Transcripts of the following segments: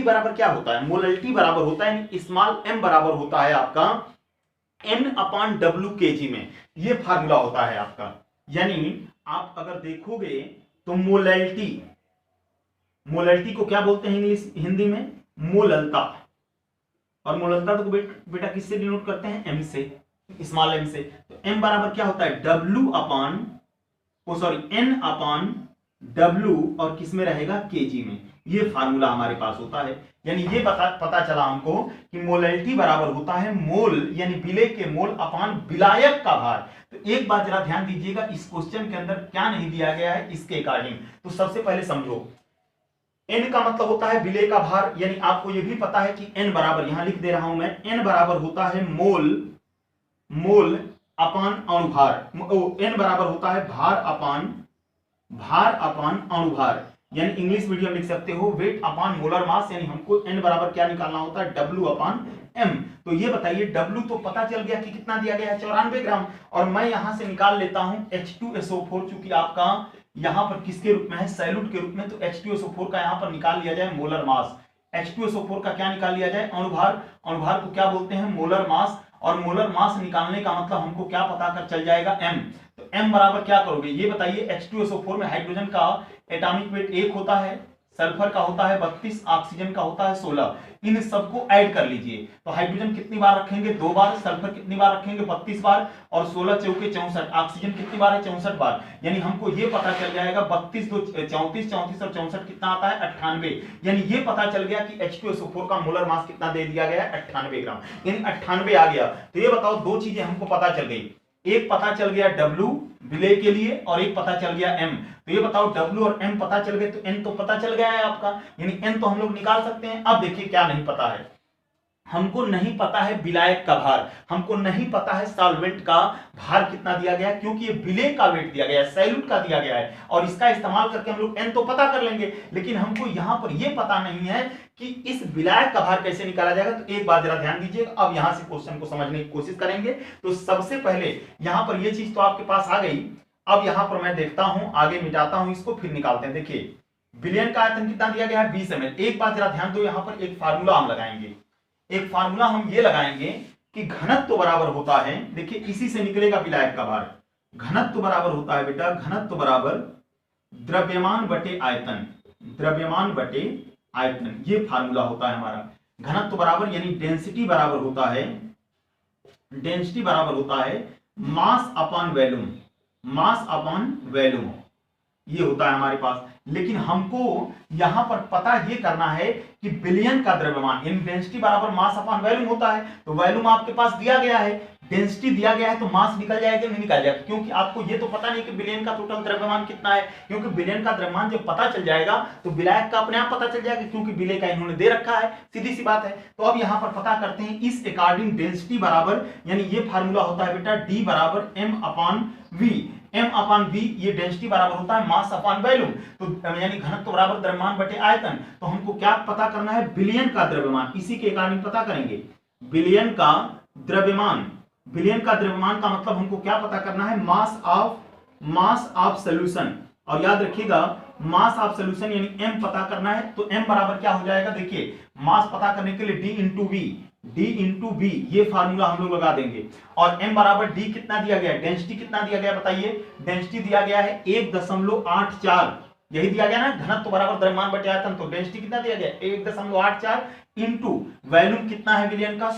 बराबर क्या होता है, मोलल्टी बराबर होता है यानी स्मॉल m बराबर होता है आपका N/W kg में, ये फार्मूला होता है आपका। यानी आप अगर देखोगे तो मोलल्टी को क्या बोलते हैं इंग्लिश हिंदी में, मोललता, और मोललता तो बेटा किससे डिनोट करते हैं, m से, स्मॉल m से। तो m बराबर क्या होता है, N/W और किस में रहेगा, kg में। ये फार्मूला हमारे पास होता है। यानी ये पता चला हमको कि मोलल्टी बराबर होता है मोल यानी विलेय के मोल अपान विलायक का भार। तो एक बात जरा ध्यान दीजिएगा, इस क्वेश्चन के अंदर क्या नहीं दिया गया है इसके अकॉर्डिंग। तो सबसे पहले समझो, n का मतलब होता है विलेय का भार, यानी आपको ये भी पता है कि n बराबर, यहां लिख दे रहा हूं मैं, n बराबर होता है मोल अपान अणुभार। n बराबर होता है भार अपान अणुभार, यानी इंग्लिश मीडियम लिख सकते हो वेट अपान मोलर मास, यानी हमको n बराबर क्या निकालना होता है, W अपान m। तो ये बताइए W तो पता चल गया कि कितना दिया गया है, 94 ग्राम, और मैं यहां से निकाल लेता हूं H2SO4, चूंकि आपका यहां पर किसके रूप में है, सैल्यूट के रूप में, तो H2SO4 का यहां पर निकाल लिया जाए मोलर मास। H2SO4 का क्या निकाल लिया जाए, अणुभार। अणुभार को क्या बोलते हैं, मोलर मास, और मोलर मास निकालने का मतलब हमको क्या पता कर चल जाएगा, m। तो m बराबर क्या करोगे, ये बताइए। H2SO4 में हाइड्रोजन का एटॉमिक वेट 1 होता है, सल्फर का होता है 32, ऑक्सीजन का होता है 16। इन सबको ऐड कर लीजिए, तो हाइड्रोजन कितनी बार रखेंगे, 2 बार, सल्फर कितनी बार रखेंगे, 32 बार, और 16 चौके 64, ऑक्सीजन कितनी बार है, 64 बार। यानी हमको ये पता चल जाएगा 32 2 34, 34 और 64 कितना आता है, 98। यानी ये पता चल गया कि H2SO4 का मोलर मास कितना दे दिया गया है, 98 ग्राम, यानी 98 आ गया। तो ये बताओ, दो चीजें हमको पता चल गई, एक पता चल गया W विलेय के लिए, और एक पता चल गया m। तो ये बताओ, W और m पता चल गए, तो n तो पता चल गया है आपका, यानी n तो हम लोग निकाल सकते हैं। अब देखिए क्या नहीं पता है, हमको नहीं पता है विलायक का भार, हमको नहीं पता है सॉल्वेंट का भार कितना दिया गया है, क्योंकि ये विलेय का वेट दिया गया है, सैल्यूट का दिया गया है, और इसका इस्तेमाल करके हम लोग n तो पता कर लेंगे, लेकिन हमको यहां पर यह पता नहीं है कि इस विलायक का भार कैसे निकाला जाएगा। तो एक बात जरा ध्यान दीजिएगा, अब यहां से क्वेश्चन को समझने की कोशिश करेंगे। तो सबसे पहले यहां पर यह चीज तो आपके पास आ गई, अब यहां पर मैं देखता हूं, आगे मिटाता हूं इसको, फिर निकालते हैं। देखिए विलयन का आयतन कितना दिया गया है, 20 ml। एक बात जरा ध्यान दो, यहां पर एक फार्मूला हम लगाएंगे, एक फार्मूला हम ये लगाएंगे कि घनत्व बराबर होता है, देखिए इसी से निकलेगा विलायक का भार। घनत्व बराबर होता है बेटा, घनत्व बराबर द्रव्यमान बटे आयतन, द्रव्यमान बटे आयतन, ये फार्मूला होता है हमारा। घनत्व बराबर यानी डेंसिटी बराबर होता है, डेंसिटी बराबर होता है mass upon volume, mass upon volume, ये होता है हमारे पास। लेकिन हमको यहां पर पता ये करना है कि विलयन का द्रव्यमान, इन डेंसिटी बराबर मास अपॉन वॉल्यूम होता है, तो वॉल्यूम आपके पास दिया गया है, डेंसिटी दिया गया है, तो मास निकल जाएगा नहीं निकल जाएगा, क्योंकि आपको ये तो पता नहीं कि विलयन का टोटल द्रव्यमान कितना है, क्योंकि विलयन का द्रव्यमान जब पता चल जाएगा तो विलायक का अपने आप पता चल जाएगा, क्योंकि विलय का इन्होंने दे रखा है, सीधी सी बात है। तो अब यहां पर पता करते हैं इस अकॉर्डिंग डेंसिटी बराबर, यानी ये फार्मूला होता है बेटा D बराबर m upon v, m upon v, ये डेंसिटी बराबर होता है मास अपॉन वॉल्यूम, तो यानी घनत्व बराबर द्रव्यमान बटे आयतन। तो हमको क्या पता करना है, विलयन का द्रव्यमान, इसी के अकॉर्डिंग पता करेंगे विलयन का द्रव्यमान। विलयन का द्रव्यमान का मतलब हमको क्या पता करना है, मास ऑफ सॉल्यूशन, और याद रखिएगा मास ऑफ सॉल्यूशन यानी m पता करना है। तो m बराबर क्या हो जाएगा, देखिए मास पता करने के लिए D इंटू V, ये फार्मूला हम लोग लगा देंगे, और m बराबर D कितना दिया गया है, डेंसिटी कितना दिया गया बताइए, डेंसिटी दिया गया है 1.84, यही दिया गया ना, घनत्व बराबर द्रव्यमान बटे आयतन, तो डेंसिटी कितना दिया गया 1.84 इंटू वॉल्यूम कितना है विलयन का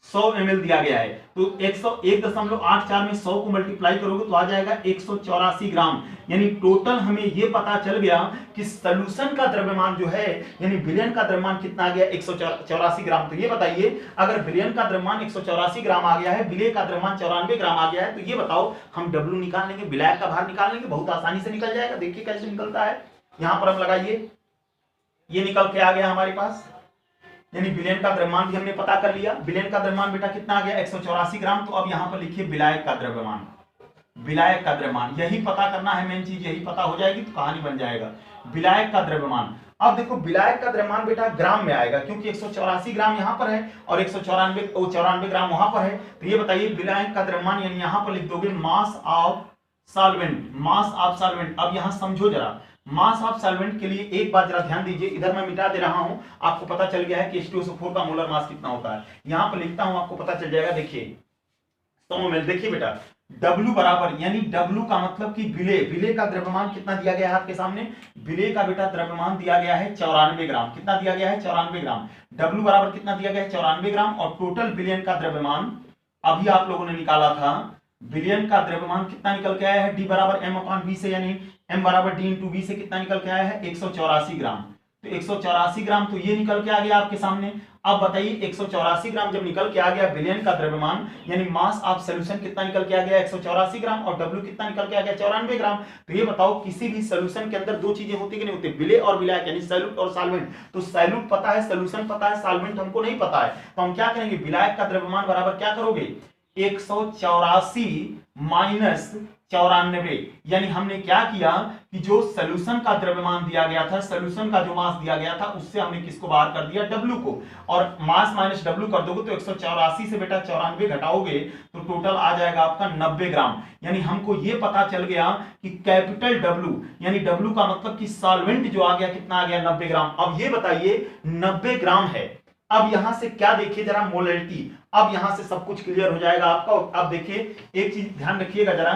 100 ml दिया गया है, तो 1.84 में 100 को मल्टीप्लाई करोगे तो आ जाएगा 184 ग्राम। यानी टोटल हमें ये पता चल गया कि सॉल्यूशन का द्रव्यमान जो है, यानी विलयन का द्रव्यमान कितना आ गया 184 ग्राम। तो ये बताइए, अगर विलयन का द्रव्यमान 184 ग्राम आ गया है, विलय का द्रव्यमान 94 ग्राम आ गया है, तो ये बताओ हम W निकाल लेंगे, विलायक का भार निकाल लेंगे, बहुत आसानी से निकल जाएगा। देखिए कैसे निकलता है, यहां पर हम लगाइए, ये निकल के आ गया हमारे पास, यानी विलयन का द्रव्यमान भी हमने पता कर लिया। विलयन का द्रव्यमान बेटा कितना आ गया 184 ग्राम। तो अब यहां पर लिखिए विलायक का द्रव्यमान, विलायक का द्रव्यमान यही पता करना है, मेन चीज यही पता हो जाएगी तो कहानी बन जाएगा। विलायक का द्रव्यमान, अब देखो विलायक का द्रव्यमान बेटा ग्राम में आएगा, क्योंकि 184 ग्राम यहां पर है और 194 ग्राम वहां पर है। तो ये बताइए विलायक का द्रव्यमान, यानी यहां पर लिख दोगे mass of solvent, mass of solvent. अब यहां समझो जरा, मास ऑफ सॉल्वेंट के लिए एक बात जरा ध्यान दीजिए, इधर मैं मिटा दे रहा हूं, आपको पता चल गया है कि H2SO4 का मोलर मास कितना होता है। यहां पर लिखता हूं, आपको पता चल जाएगा। देखिए 100 ml, देखिए बेटा W बराबर, यानी W का मतलब कि विलेय का द्रव्यमान कितना दिया गया है आपके सामने, विलेय का बेटा द्रव्यमान दिया गया है 94 ग्राम। कितना दिया गया है? 94 ग्राम। W बराबर कितना दिया गया है? 94 ग्राम। और टोटल विलयन का द्रव्यमान अभी आप लोगों ने निकाला था, विलयन का द्रव्यमान कितना निकल के आया है? D बराबर M/V से, यानी M बराबर D/V से कितना निकल के आया है? 184 ग्राम। तो 184 ग्राम तो ये निकल के आ गया आपके सामने। अब बताइए 184 ग्राम जब निकल के आ गया विलयन का द्रव्यमान, यानी मास ऑफ सॉल्यूशन कितना निकल के आ गया? 184 ग्राम। और W कितना निकल के आ गया? 94 ग्राम। तो ये बताओ किसी भी सॉल्यूशन के अंदर दो चीजें होती कि नहीं होती? विलेय और विलायक, यानी सॉल्यूट और सॉल्वेंट। तो सॉल्यूट पता है, सॉल्यूशन पता है, सॉल्वेंट हमको नहीं पता है। तो हम क्या करेंगे? विलायक का द्रव्यमान बराबर क्या करोगे? 184 माइनस 94, यानी हमने क्या किया कि जो सॉल्यूशन का द्रव्यमान दिया गया था, सॉल्यूशन का जो मास दिया गया था, उससे हमने किसको बाहर कर दिया? W को। और मास माइनस W कर दोगे तो 184 से बेटा 94 घटाओगे तो टोटल आ जाएगा आपका 90 ग्राम। यानी हमको ये पता चल गया कि कैपिटल W, यानी W का मतलब कि सॉल्वेंट जो आ गया कितना आ गया? 90 ग्राम। अब ये बताइए 90 ग्राम है। अब यहां से क्या देखिए जरा, मोलैलिटी। अब यहां से सब कुछ क्लियर हो जाएगा आपका। अब देखिए एक चीज ध्यान रखिएगा जरा,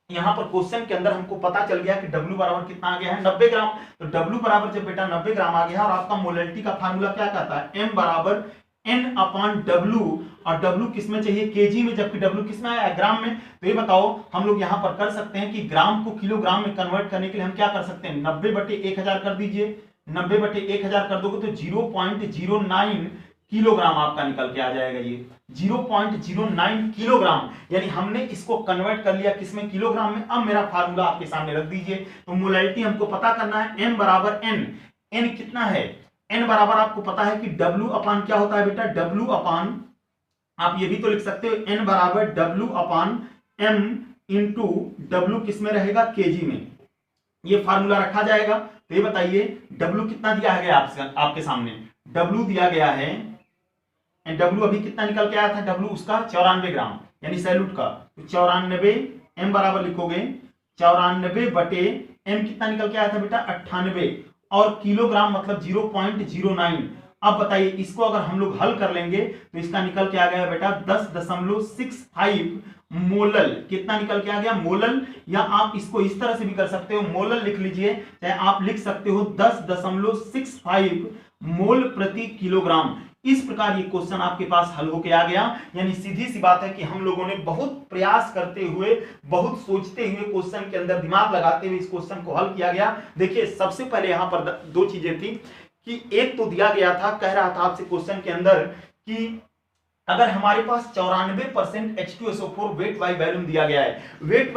यहां पर क्वेश्चन के अंदर हमको पता चल गया कि W बराबर कितना आ गया है? 90 ग्राम। तो W बराबर जब बेटा 90 ग्राम आ गया, और आपका मोलैलिटी का फार्मूला क्या कहता है? M बराबर N/W। और W किस में चाहिए? kg में, जबकि W किस में आया? ग्राम में। तो ये बताओ हम लोग यहां पर कर सकते हैं कि ग्राम को किलोग्राम में कन्वर्ट करने के लिए हम क्या कर सकते हैं? 90/1000 कर दीजिए। 90/1000 कर दोगे तो 0.09 किलोग्राम आपका निकल के आ जाएगा। ये 0.09 किलोग्राम, यानी हमने इसको कन्वर्ट कर लिया किसमें? किलोग्राम में। अब मेरा फार्मूला आपके सामने रख दीजिए। तो मोलैलिटी हमको पता करना है, M बराबर N। N कितना है? N बराबर आपको पता है कि W अपान क्या होता है बेटा? W अपान, आप ये भी तो लिख सकते हो, N बराबर W अपान M इंटू W किस में रहेगा? kg में। ये फार्मूला रखा जाएगा। तो ये बताइए W कितना दिया गया आपके सामने? W दिया गया है, W अभी कितना निकल के आया था? W उसका 94 ग्राम, यानी सैल्यूट का। तो 94, M बराबर लिखोगे 94 बटे M कितना निकल के आया था बेटा? 98। और किलोग्राम मतलब 0.09। अब बताइए इसको अगर हम लोग हल कर लेंगे तो इसका निकल के आ गया बेटा 10.65 मोलल। कितना निकल के आ गया? मोलल। या आप इसको इस तरह से भी कर सकते हो, मोलल लिख लीजिए, चाहे आप लिख सकते हो 10.65 मोल प्रति किलोग्राम। इस प्रकार ये क्वेश्चन आपके पास हल होके आ गया। यानी सीधी सी बात है कि हम लोगों ने बहुत प्रयास करते हुए, बहुत सोचते हुए, क्वेश्चन के अंदर दिमाग लगाते हुए इस क्वेश्चन को हल किया गया। देखिए सबसे पहले यहां पर दो चीजें थी कि एक तो दिया गया था, कह रहा था आपसे क्वेश्चन के अंदर कि अगर हमारे पास 94% H2SO4 वेट बाई वॉल्यूम दिया गया है, वेट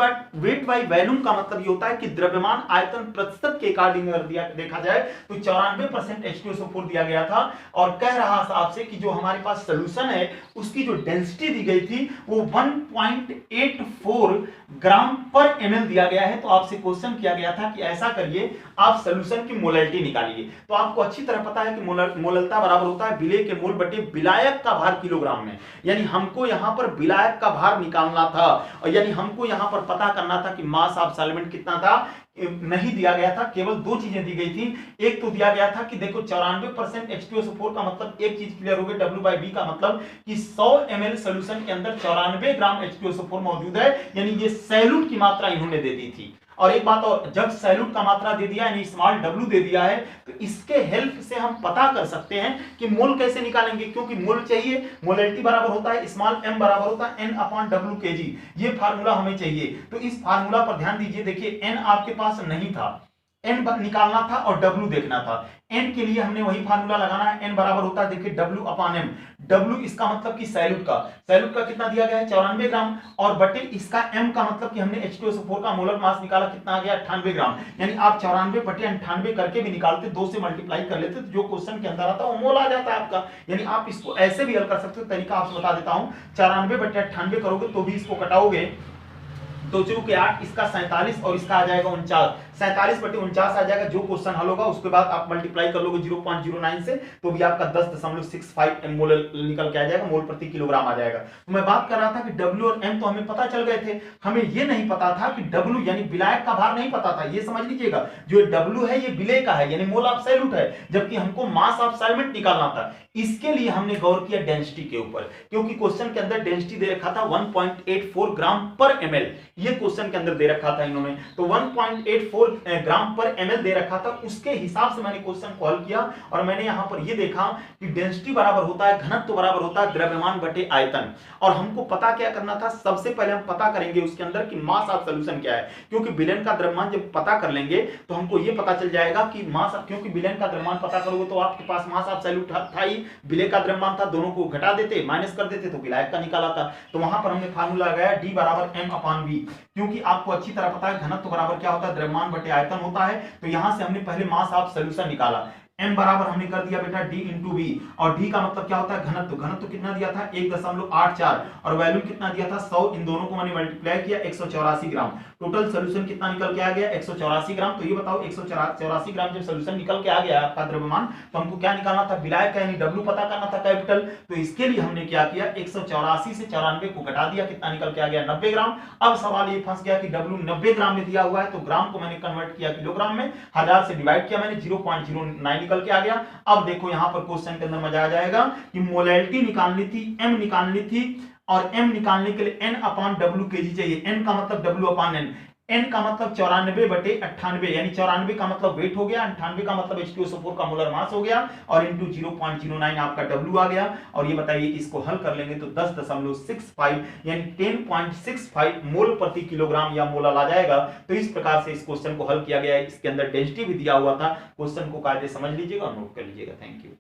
बाई वॉल्यूम का मतलब ये होता है कि द्रव्यमान आयतन प्रतिशत के अकॉर्डिंग अगर देखा जाए तो 94% H2SO4 दिया गया था। और कह रहा था आपसे कि जो हमारे पास सोल्यूशन है उसकी जो डेंसिटी दी गई थी वो 1.84 ग्राम पर ml दिया गया है। तो आपसे क्वेश्चन किया गया था कि ऐसा करिए, आप सोल्यूशन की मोलैलिटी निकालिए। तो आपको अच्छी तरह पता है कि मोललता बराबर होता है विलेय के मोल बटे विलायक का भार किलोग्राम में। यानी हमको यहां पर विलायक का भार निकालना था, और यानी हमको यहां पर पता करना था कि मास ऑफ सॉल्वेंट कितना था। नहीं दिया गया था, केवल दो चीजें दी गई थी। एक तो दिया गया था कि देखो 94% H2SO4 का मतलब एक चीज क्लियर हो गई, W/V का मतलब कि 100 ml सॉल्यूशन के अंदर 94 ग्राम H2SO4 मौजूद है, यानी ये सैल्यूट की मात्रा इन्होंने दे दी थी। और एक बात और, जब सैल्यूट का मात्रा दे दिया यानी स्मॉल W दे दिया है, तो इसके हेल्प से हम पता कर सकते हैं कि मोल कैसे निकालेंगे, क्योंकि मोल चाहिए, मोलैलिटी बराबर होता है स्मॉल m बराबर होता है N/W kg। ये फार्मूला हमें चाहिए। तो इस फार्मूला पर ध्यान दीजिए। देखिए n आपके पास नहीं था, n निकालना था और W देखना था। n के लिए हमने वही फार्मूला लगाना है, n बराबर होता है देखिए W/m। W इसका मतलब कि सैल्यूट का कितना दिया गया है? 94 ग्राम। और बटे इसका m का मतलब कि हमने H2SO4 का मोलर मास निकाला, कितना आ गया? 98 ग्राम। यानी आप 94/98 करके भी निकालते, 2 से मल्टीप्लाई कर लेते, तो जो क्वेश्चन के अंदर आता है वो मोल आ जाता है आपका। यानी आप इसको ऐसे भी हल कर सकते हो, तरीका आपसे बता देता हूं। 94/98 करोगे तो भी इसको कटाओगे, 2 × 8 इसका 47 और इसका आ जाएगा 49। 47/49 आ जाएगा। जो क्वेश्चन हल होगा उसके बाद आप मल्टीप्लाई कर लोगे 0.09 से तो भी आपका 10.65 मोल निकल के आ जाएगा, मोल प्रति किलोग्राम आ जाएगा। तो मैं बात कर रहा था कि W और M तो हमें पता चल गए थे, हमें ये नहीं पता था कि W यानी विलायक का भार नहीं पता था। ये समझ लीजिएगा, जो W है ये विलेय का है यानी मोल ऑफ सॉल्यूट है, जबकि हमको मास ऑफ सॉल्वेंट निकालना था। इसके लिए हमने गौर किया डेंसिटी के ऊपर, क्योंकि क्वेश्चन के अंदर डेंसिटी दे रखा था 1.84 ग्राम पर ml, ये क्वेश्चन के अंदर दे रखा था इन्होंने, तो 1.84 ग्राम पर ml दे रखा था। उसके हिसाब से मैंने क्वेश्चन को हल किया और मैंने यहां पर ये देखा कि डेंसिटी बराबर होता है घनत्व बराबर होता है द्रव्यमान बटे आयतन। और हमको पता क्या करना था, सबसे पहले हम पता करेंगे उसके अंदर कि मास ऑफ सॉल्यूशन क्या है, क्योंकि विलेन का द्रव्यमान जब पता कर लेंगे तो हमको ये पता चल जाएगा कि मास, क्योंकि विलेन का द्रव्यमान पता करोगे तो आपके पास मास ऑफ सॉल्यूट था ही, विलेय का द्रव्यमान था, दोनों को घटा देते माइनस कर देते तो विलायक का निकाला था। तो वहां पर हमने फार्मूला लगाया D बराबर M/V, क्योंकि आपको अच्छी तरह पता है घनत्व बराबर क्या होता है द्रव्यमान बटे आयतन होता है। तो यहां से हमने पहले मास ऑफ सॉल्यूशन निकाला, M बराबर हमने कर दिया बेटा D इंटू V, और D का मतलब क्या होता है घनत्व, घनत्व कितना दिया था 1.84 और वैल्यू कितना दिया था 100, इन दोनों को मैंने मल्टीप्लाई किया 184 ग्राम। टोटल सॉल्यूशन कितना निकल के आ गया 184 ग्राम। तो ये बताओ 184 ग्राम जब सॉल्यूशन निकल के आ गया आपका द्रव्यमान, तो हमको क्या निकालना था विलायक यानी W पता करना था कैपिटल। तो इसके लिए हमने क्या किया 184 से 94 को घटा दिया, कितना निकल के आ गया 90 ग्राम। अब सवाल ये फंस गया कि W 90 ग्राम में दिया हुआ है, तो ग्राम को मैंने कन्वर्ट किया किलोग्राम में, 1000 से डिवाइड किया मैंने 0.09 निकल के आ गया। अब देखो यहां पर क्वेश्चन के अंदर मजा आ जाएगा कि मोलैलिटी निकालनी थी, M निकालनी थी, और M निकालने के लिए N/W kg चाहिए। N का मतलब W/N, N का मतलब 94/98 यानी 94 का मतलब वेट हो गया, 98 का मतलब H2SO4 का मोलर मास हो गया, और इंटू 0.09 आपका W आ गया। और ये बताइए इसको हल कर लेंगे तो 10.65 यानी 10.65 मोल प्रति किलोग्राम या मोल आ जाएगा। तो इस प्रकार से इस क्वेश्चन को हल किया गया है। इसके अंदर डेंसिटी भी दिया हुआ था। क्वेश्चन को कायदे समझ लीजिएगा और नोट कर लीजिएगा। Thank you.